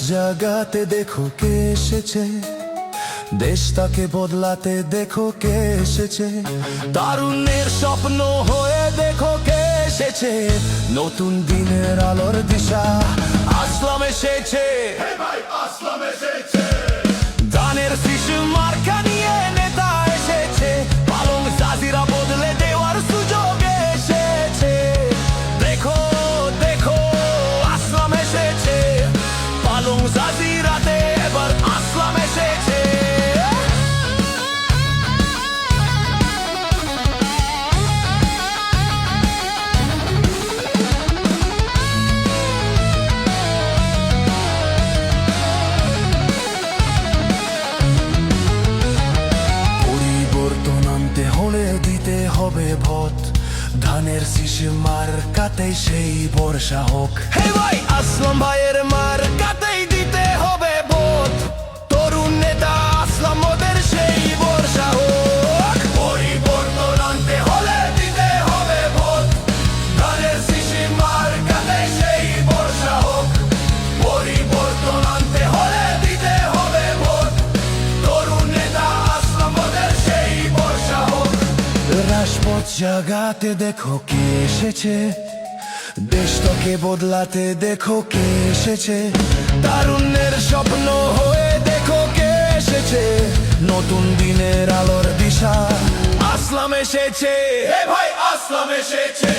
জাগাতে দেখো কে এসেছে, দেশটাকে বদলাতে দেখো কে এসেছে, তারুণ্যের স্বপ্ন হয়ে দেখো কে এসেছে, নতুন দিনের আলোর দিশা আসলাম এসেছে। ধানের শিশু মার্কা নিয়ে নেতা এসেছে, পালং জাজিরা বদলে দেওয়ার সুযোগ এসেছে। দেখো দেখো আসলাম এসেছে, পালং জাজিরাতে এবার আসলাম এসেছে। হলে দিতে হবে ভোট, ধানের শিশু মার্কাতেই সেই বর্ষা হোক। হে ভাই আসলাম ভাইয়ের মার্কাতেই দিতে হবে ভোট, তরুণ নেতা আসলাম ওদের সেই বর্ষা হোক। পরিবর্তন আনতে হলে দিতে হবে ভোট, ধানের শিশু মার্কাতেই সেই বর্ষা হোক। পরিবর্তন আনতে হলে দিতে হবে ভোট, তরুণ নেতা আসলাম ওদের সেই বর্ষা হোক। রাজপথ জাগাতে দেখো কে এসেছে, দেশটাকে বদলাতে দেখো কে এসেছে, তারুণ্যের স্বপ্ন হয়ে দেখো কে এসেছে, নতুন দিনের আলোর দিশা আসলাম এসেছে। হে ভাই আসলাম এসেছে।